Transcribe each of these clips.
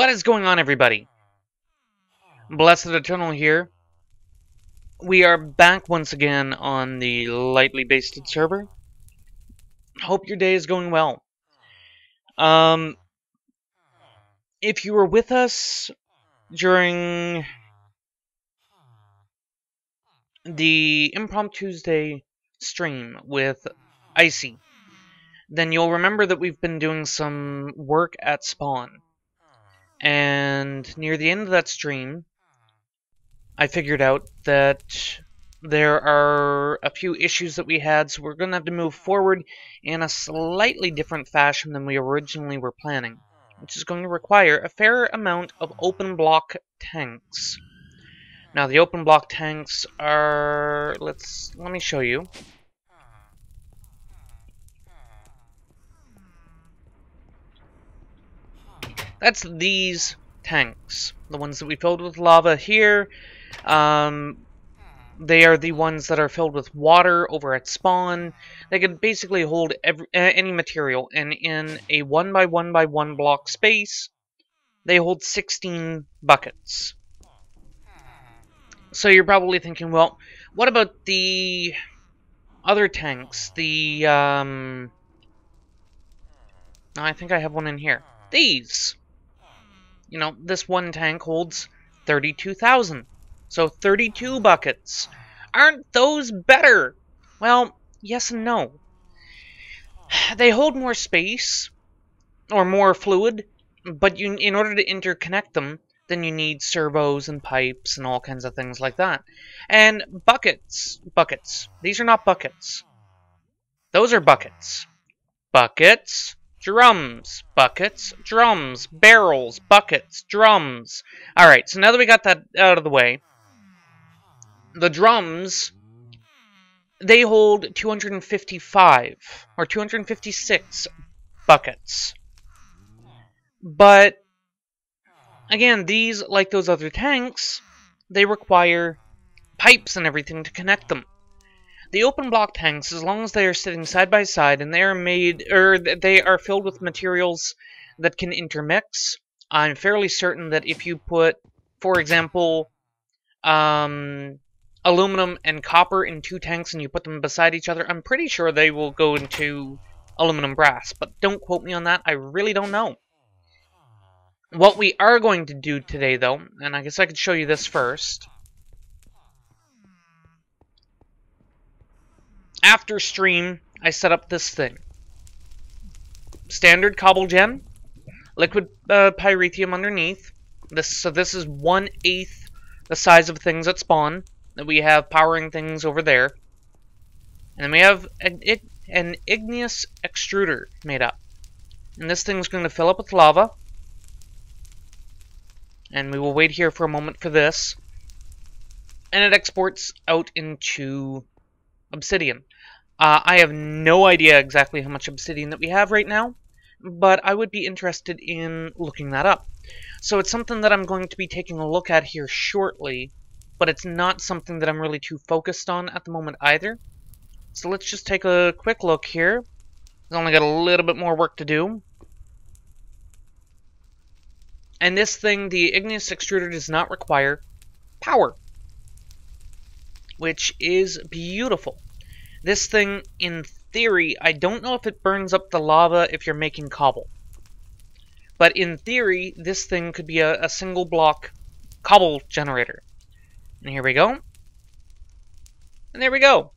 What is going on, everybody? Blessed Eternal here. We are back once again on the lightly basted server. Hope your day is going well. If you were with us during the Impromptu Tuesday stream with Icy, then you'll remember that we've been doing some work at spawn. And near the end of that stream, I figured out that there are a few issues that we had, so we're going to have to move forward in a slightly different fashion than we originally were planning, which is going to require a fair amount of open block tanks. Now, the open block tanks are... let me show you. That's these tanks. The ones that we filled with lava here. They are the ones that are filled with water over at spawn. They can basically hold any material, and in a 1 by 1 by 1 block space, they hold 16 buckets. So you're probably thinking, well, what about the other tanks? I think I have one in here. These! You know, this one tank holds 32,000. So 32 buckets. Aren't those better? Well, yes and no. They hold more space, or more fluid, but in order to interconnect them, then you need servos and pipes and all kinds of things like that. And buckets. These are not buckets. Those are buckets. Buckets. Drums, buckets, drums, barrels, buckets, drums. Alright, so now that we got that out of the way, the drums, they hold 255, or 256 buckets. But, again, these, like those other tanks, they require pipes and everything to connect them. The open block tanks, as long as they are sitting side by side and they are they are filled with materials that can intermix, I'm fairly certain that if you put, for example, aluminum and copper in 2 tanks and you put them beside each other, I'm pretty sure they will go into aluminum brass. But don't quote me on that, I really don't know. What we are going to do today, though, and I guess I could show you this first. After stream, I set up this thing. Standard cobble gen, liquid pyrethium underneath. So this is 1/8 the size of things at spawn that we have powering things over there. And then we have an igneous extruder made up. And this thing's going to fill up with lava. And we will wait here for a moment for this. And it exports out into obsidian. I have no idea exactly how much obsidian that we have right now, but I would be interested in looking that up. So it's something that I'm going to be taking a look at here shortly, but it's not something that I'm really too focused on at the moment either. So let's just take a quick look here. We've only got a little bit more work to do. And this thing, the igneous extruder, does not require power, which is beautiful. This thing, in theory, I don't know if it burns up the lava if you're making cobble. But in theory, this thing could be a single block cobble generator. And here we go. And there we go.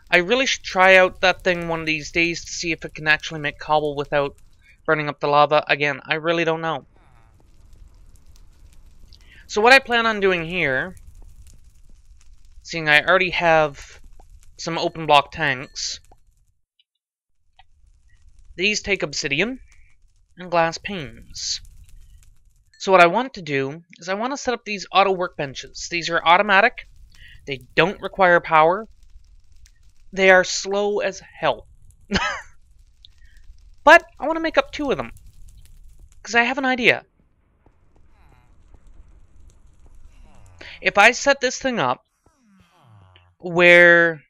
I really should try out that thing one of these days to see if it can actually make cobble without burning up the lava. Again, I really don't know. So what I plan on doing here, seeing I already have some open block tanks, these take obsidian and glass panes. So what I want to do is I want to set up these auto workbenches. These are automatic, they don't require power, they are slow as hell. But I want to make up 2 of them, because I have an idea. If I set this thing up where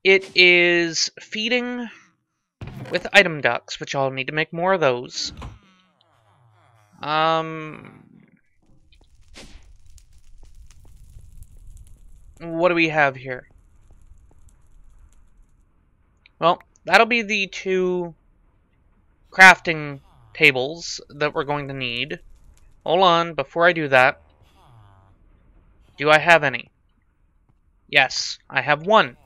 it is feeding with item ducts, which I'll need to make more of those. What do we have here? Well, that'll be the 2 crafting tables that we're going to need. Hold on, before I do that, do I have any? Yes, I have 1.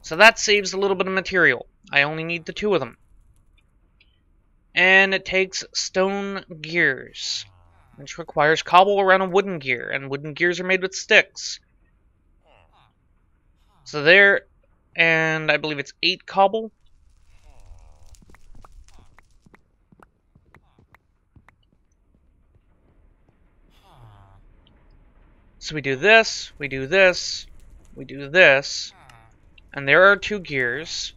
So that saves a little bit of material. I only need the 2 of them. And it takes stone gears, which requires cobble around a wooden gear, and wooden gears are made with sticks. So there, and I believe it's 8 cobble. So we do this, we do this, we do this, and there are 2 gears.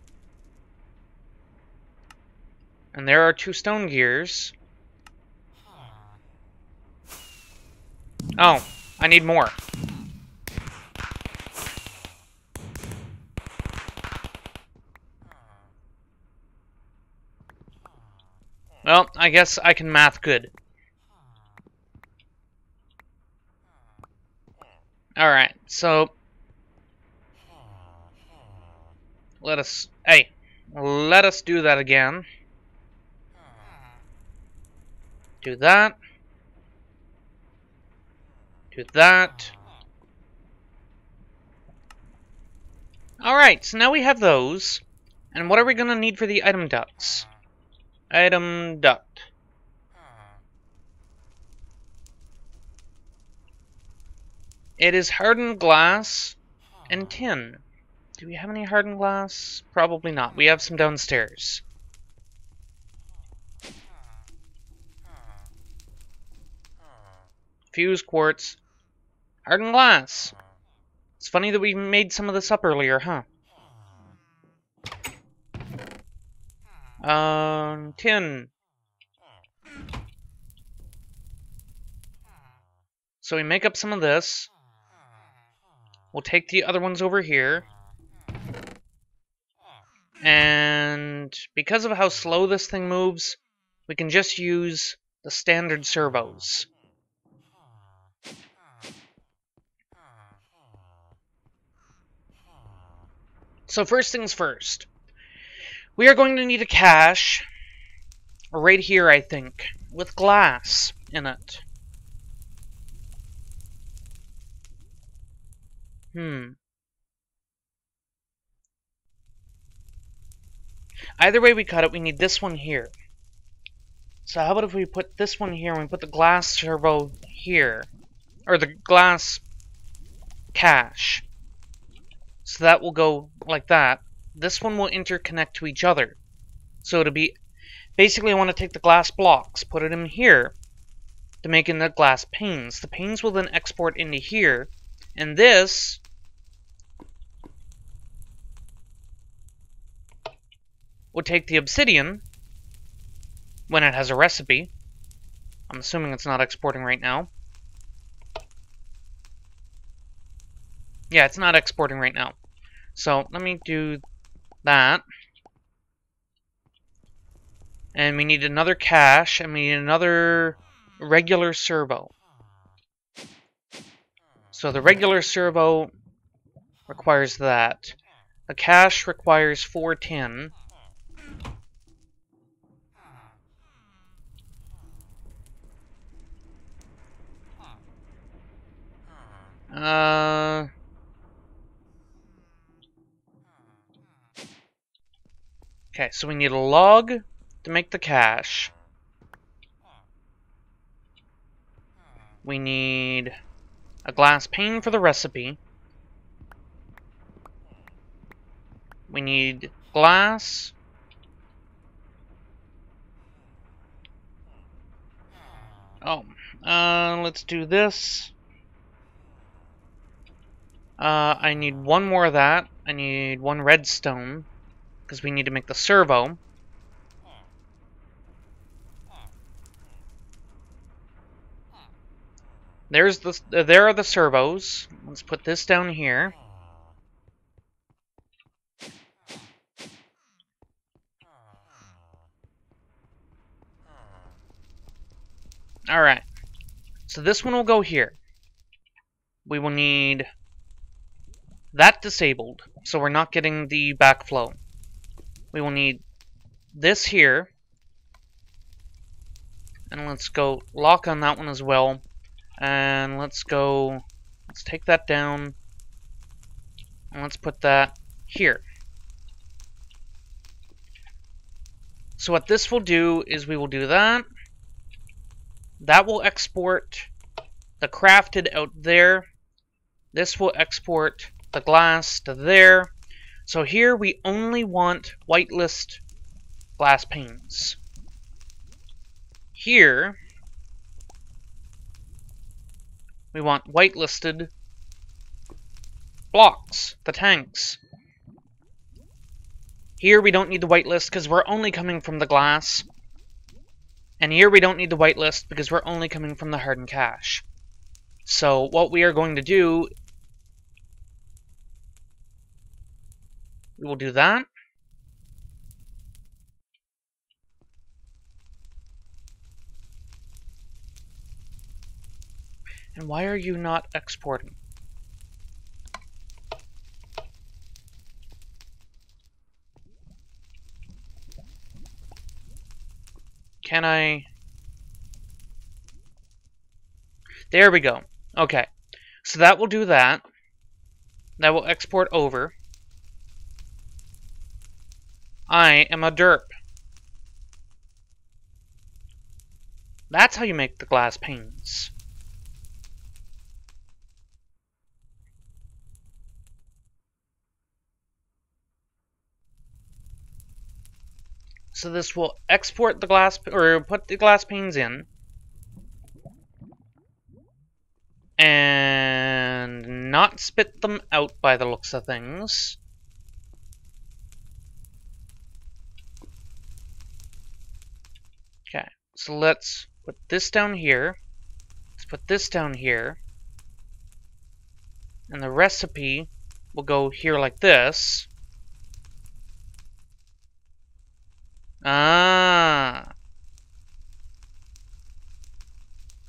And there are 2 stone gears. Oh, I need more. Well, I guess I can math good. Alright, so let us do that again. Do that. Do that. Alright, so now we have those. And what are we gonna need for the item ducts? Item duct. It is hardened glass and tin. Do we have any hardened glass? Probably not. We have some downstairs. Fused quartz. Hardened glass. It's funny that we made some of this up earlier, huh? Tin. So we make up some of this. We'll take the other ones over here. And because of how slow this thing moves, we can just use the standard servos. So first things first. We are going to need a cache, right here I think, with glass in it. Either way we cut it, we need this one here. So how about if we put this one here and we put the glass servo here? Or the glass cache. So that will go like that. This one will interconnect to each other. So it'll be... Basically I want to take the glass blocks, put it in here, to make in the glass panes. The panes will then export into here. And this... will take the obsidian, when it has a recipe. I'm assuming it's not exporting right now. Yeah, it's not exporting right now. So, let me do that. And we need another cache, and we need another regular servo. So the regular servo requires that. The cache requires 4 tin. Okay, so we need a log to make the cache. We need a glass pane for the recipe. We need glass. Oh, let's do this. I need 1 more of that. I need 1 redstone, because we need to make the servo. There are the servos. Let's put this down here. Alright. So this one will go here. We will need that disabled, so we're not getting the backflow. We will need this here. And let's go lock on that one as well. And let's take that down. And let's put that here. So what this will do is we will do that. That will export the crafted out there. This will export the glass to there. So here we only want whitelist glass panes. Here we want whitelisted blocks, the tanks. Here we don't need the whitelist because we're only coming from the glass. And here we don't need the whitelist because we're only coming from the hardened cache. So what we are going to do, we will do that. And why are you not exporting? Can I? There we go. Okay. So that will do that. That will export over. I am a derp. That's how you make the glass panes. So this will export the glass, or put the glass panes in. And not spit them out by the looks of things. Okay, so let's put this down here. Let's put this down here. And the recipe will go here like this. Ah.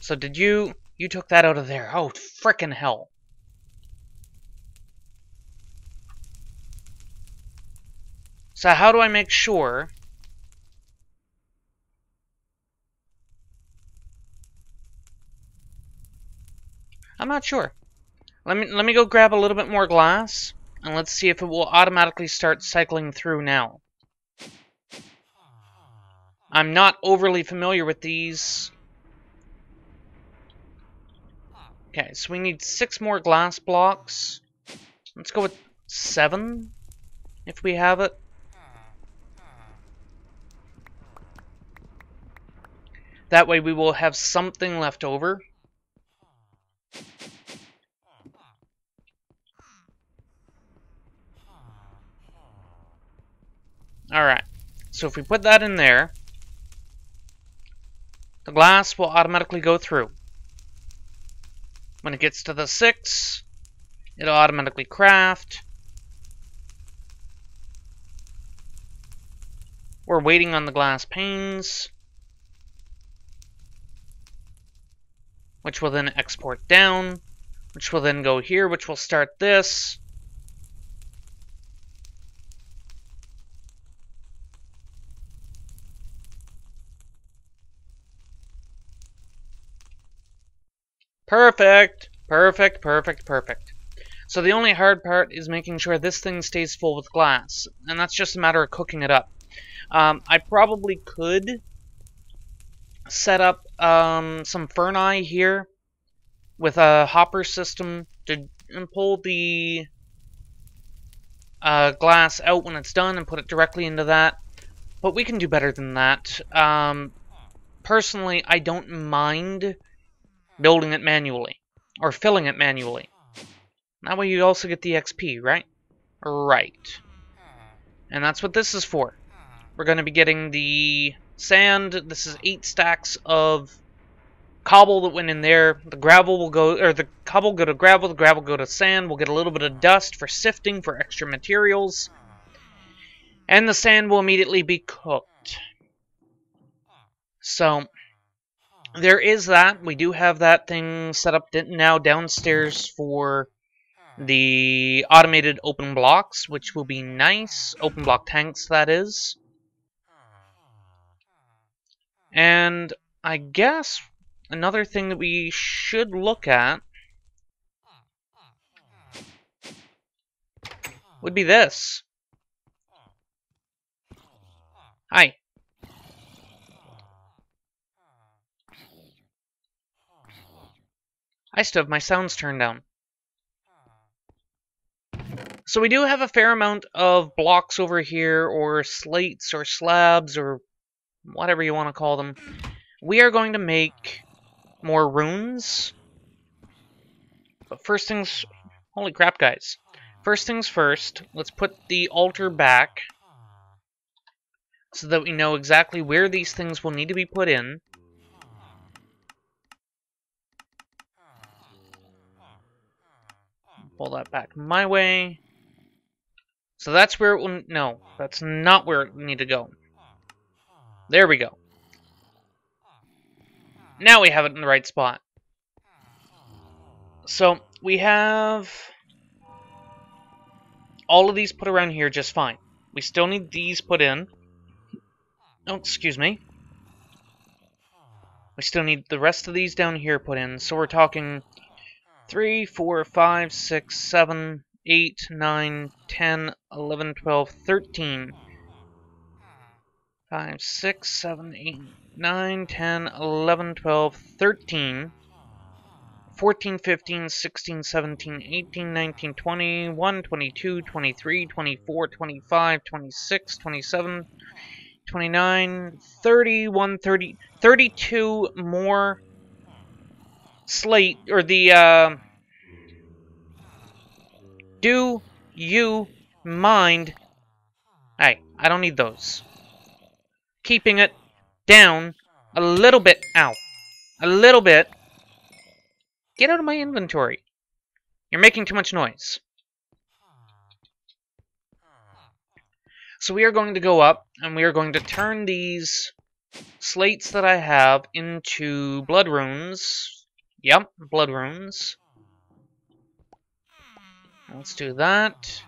So did you took that out of there. Oh, frickin' hell. So how do I make sure I'm not sure. Let me go grab a little bit more glass and let's see if it will automatically start cycling through now. I'm not overly familiar with these. Okay, so we need 6 more glass blocks. Let's go with 7, if we have it. That way we will have something left over. Alright, so if we put that in there, the glass will automatically go through. When it gets to the 6, it'll automatically craft. We're waiting on the glass panes, which will then export down, which will then go here, which will start this. Perfect! Perfect, perfect, perfect. So the only hard part is making sure this thing stays full with glass, and that's just a matter of cooking it up. I probably could set up some ferni here with a hopper system to pull the glass out when it's done and put it directly into that, but we can do better than that. Personally, I don't mind building it manually, or filling it manually. That way you also get the XP, right? Right. And that's what this is for. We're going to be getting the sand. This is 8 stacks of cobble that went in there. The gravel will go, or the cobble will go to gravel, the gravel will go to sand. We'll get a little bit of dust for sifting for extra materials. And the sand will immediately be cooked. So, there is that. We do have that thing set up now downstairs for the automated open blocks, which will be nice. Open block tanks, that is. And I guess another thing that we should look at would be this. Hi. I still have my sounds turned down. So we do have a fair amount of blocks over here, or slates, or slabs, or whatever you want to call them. We are going to make more runes. But first things... Holy crap, guys. First things first, let's put the altar back so that we know exactly where these things will need to be put in. Pull that back my way. So that's where it will... No, that's not where it will need to go. There we go. Now we have it in the right spot. So, we have all of these put around here just fine. We still need these put in. Oh, excuse me. We still need the rest of these down here put in. So we're talking 3, 4, 5, 6, 7, 8, 9, 10, 11, 12, 13. 5, 6, 7, 8, 9, 10, 11, 12, 13. 14, 15, 16, 17, 18, 19, 20, 21, 22, 23, 24, 25, 26, 27, 29, 31, 30, 32 more slate, or the, do you mind? Hey, I don't need those. Keeping it down a little bit. Ow. A little bit. Get out of my inventory. You're making too much noise. So we are going to go up, and we are going to turn these slates that I have into blood runes. Yep, blood runes. Let's do that.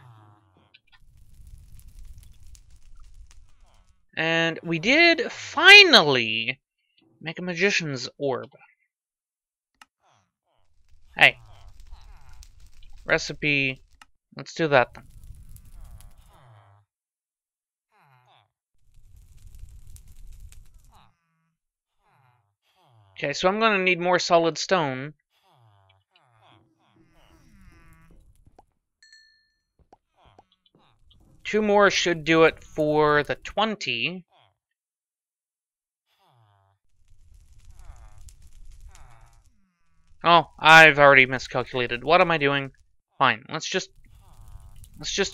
And we did finally make a magician's orb. Hey. Recipe. Let's do that then. Okay, so I'm going to need more solid stone. Two more should do it for the 20. Oh, I've already miscalculated. What am I doing? Fine, let's just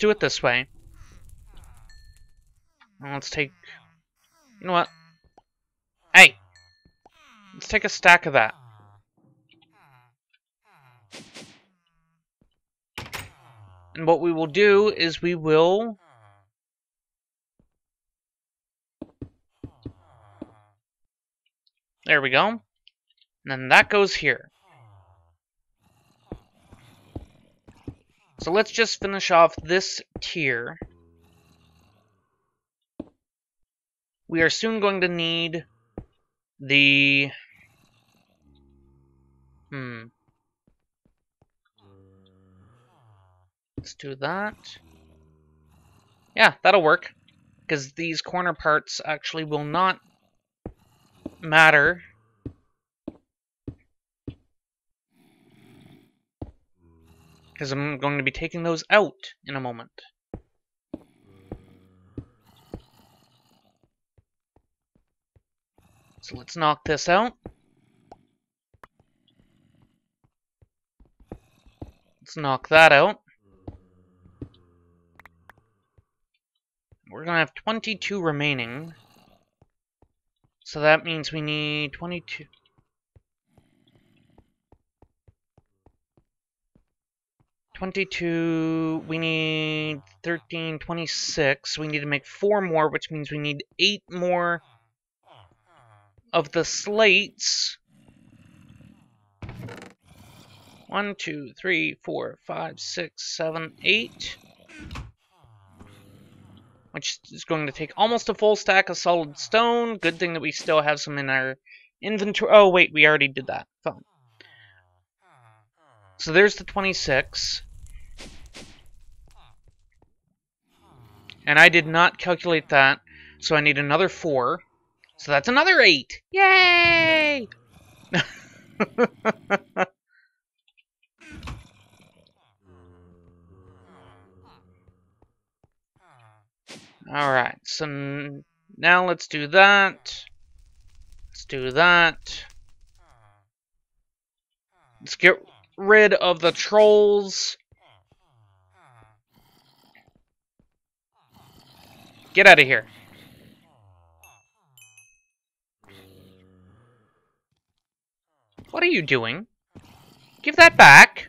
do it this way. And let's take... You know what? Hey! Let's take a stack of that. And what we will do is we will... There we go. And then that goes here. So let's just finish off this tier. We are soon going to need the... Let's do that. Yeah, that'll work. Because these corner parts actually will not matter. Because I'm going to be taking those out in a moment. So let's knock this out. Let's knock that out. We're going to have 22 remaining. So that means we need 22. 22, we need 13, 26. We need to make 4 more, which means we need 8 more of the slates. 1, 2, 3, 4, 5, 6, 7, 8. Which is going to take almost a full stack of solid stone. Good thing that we still have some in our inventory. Oh, wait, we already did that. Fine. So there's the 26. And I did not calculate that, so I need another 4. So that's another 8. Yay! Alright, so now let's do that. Let's do that. Let's get rid of the trolls. Get out of here. What are you doing? Give that back.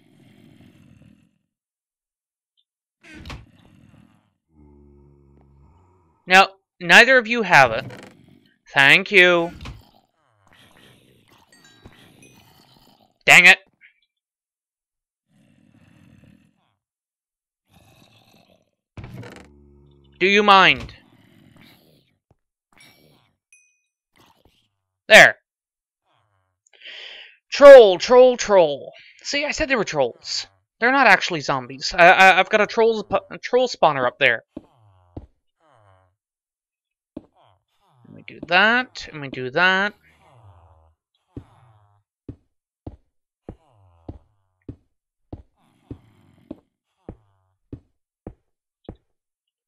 No, neither of you have it. Thank you. Dang it. Do you mind? There. Troll, troll, troll. See, I said they were trolls. They're not actually zombies. I've got a troll spawner up there. And we do that, and we do that.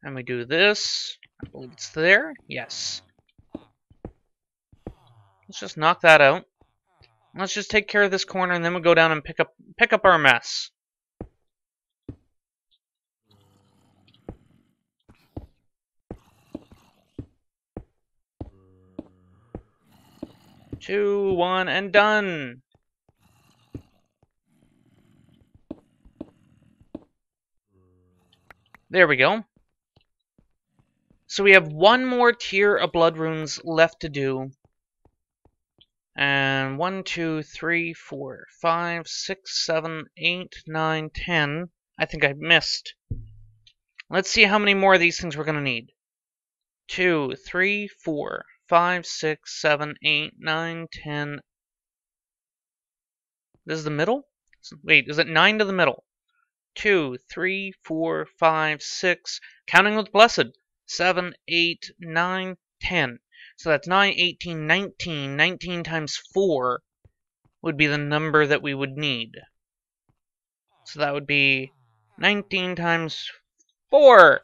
And we do this. I believe it's there. Yes. Let's just knock that out. Let's just take care of this corner, and then we'll go down and pick up our mess. Two, one, and done. There we go. So we have one more tier of blood runes left to do. And 1, 2, 3, 4, 5, 6, 7, 8, 9, 10. I think I missed. Let's see how many more of these things we're going to need. 2, 3, 4, 5, 6, 7, 8, 9, 10. This is the middle? Wait, is it 9 to the middle? 2, 3, 4, 5, 6. Counting with Blessed. 7, 8, 9, 10. So that's 9, 18, 19. 19 times 4 would be the number that we would need. So that would be 19 times 4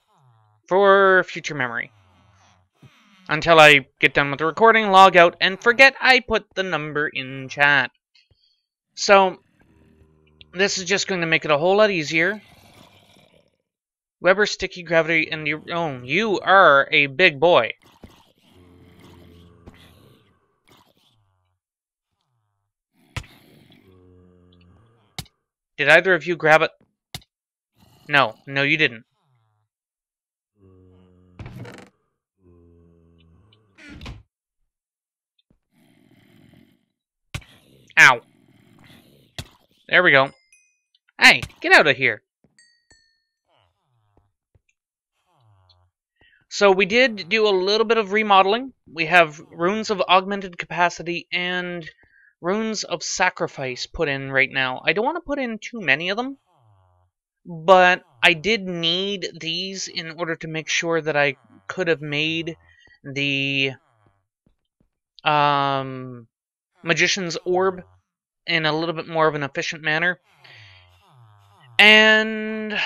for future memory. Until I get done with the recording, log out, and forget I put the number in chat. So, this is just going to make it a whole lot easier. Weber, Sticky, Gravity, and your own. You are a big boy. Did either of you grab it? No. No, you didn't. Ow. There we go. Hey, get out of here. So we did do a little bit of remodeling. We have runes of augmented capacity and runes of sacrifice put in right now. I don't want to put in too many of them, but I did need these in order to make sure that I could have made the Magician's Orb in a little bit more of an efficient manner. And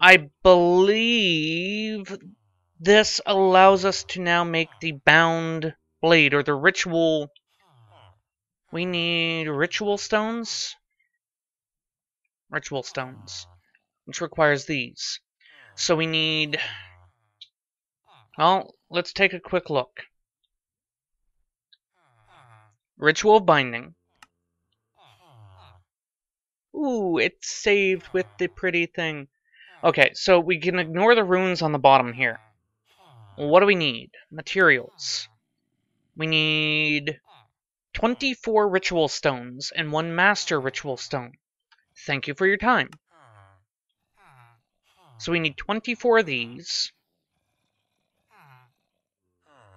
I believe this allows us to now make the bound blade, or the ritual. We need ritual stones? Ritual stones, which requires these. So we need... Well, let's take a quick look. Ritual binding. Ooh, it's saved with the pretty thing. Okay, so we can ignore the runes on the bottom here. What do we need? Materials. We need 24 ritual stones and 1 master ritual stone. Thank you for your time. So we need 24 of these.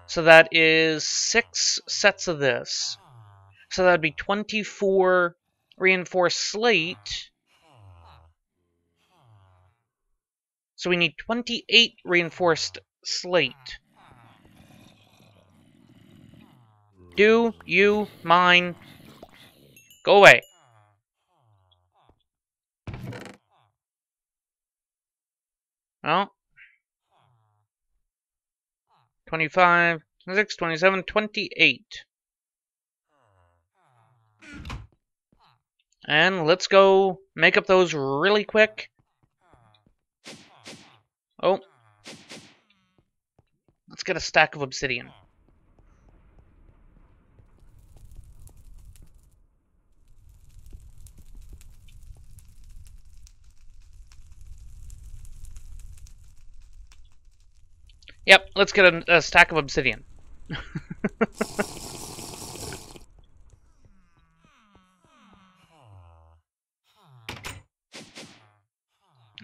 So that is 6 sets of this. So that would be 24 reinforced slate. So we need 28 reinforced slate. Do you mind? Go away. Well, 25, 26, 27, 28. And let's go make up those really quick. Oh. Let's get a stack of obsidian. Yep, let's get a stack of obsidian.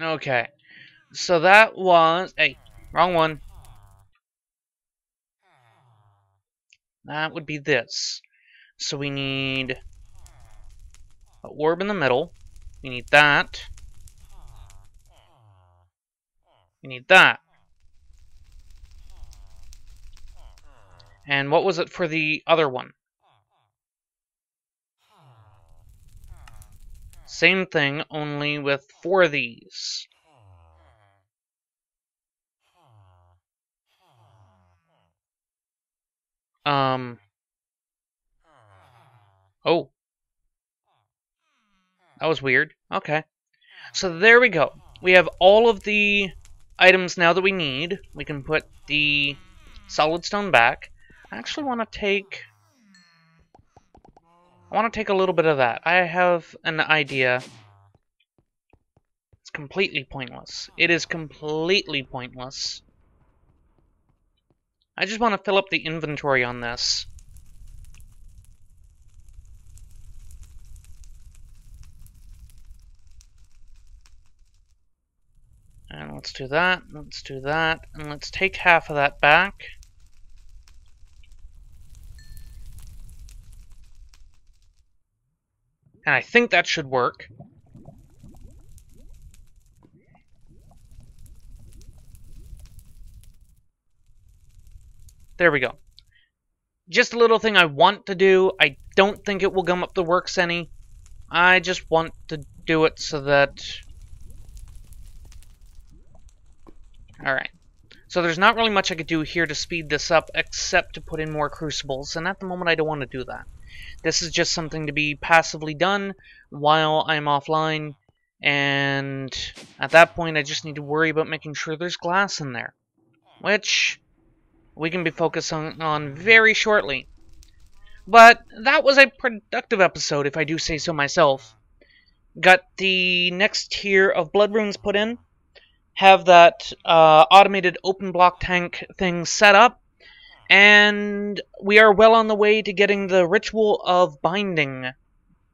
Okay, so that was... Hey, wrong one. That would be this. So we need an orb in the middle. We need that. We need that. And what was it for the other one? Same thing, only with 4 of these. Oh. That was weird. Okay. So there we go. We have all of the items now that we need. We can put the solid stone back. I actually want to take... a little bit of that. I have an idea. It's completely pointless. It is completely pointless. I just want to fill up the inventory on this. And let's do that, let's do that, and let's take half of that back. And I think that should work. There we go. Just a little thing I want to do. I don't think it will gum up the works any. I just want to do it so that... Alright. So there's not really much I could do here to speed this up except to put in more crucibles, and at the moment I don't want to do that. This is just something to be passively done while I'm offline, and at that point I just need to worry about making sure there's glass in there, which we can be focusing on very shortly. But that was a productive episode, if I do say so myself. Got the next tier of blood runes put in, have that automated open block tank thing set up, and we are well on the way to getting the ritual of binding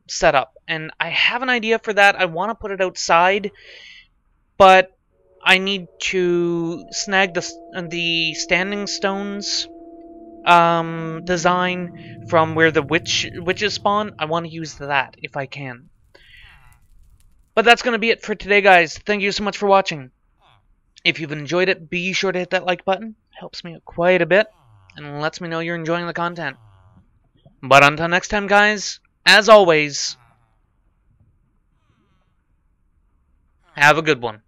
set up. And I have an idea for that. I want to put it outside, but I need to snag the standing stones design from where the witches spawn. I want to use that if I can. But that's going to be it for today, guys. Thank you so much for watching. If you've enjoyed it, be sure to hit that like button. It helps me out quite a bit and lets me know you're enjoying the content. But until next time, guys, as always, have a good one.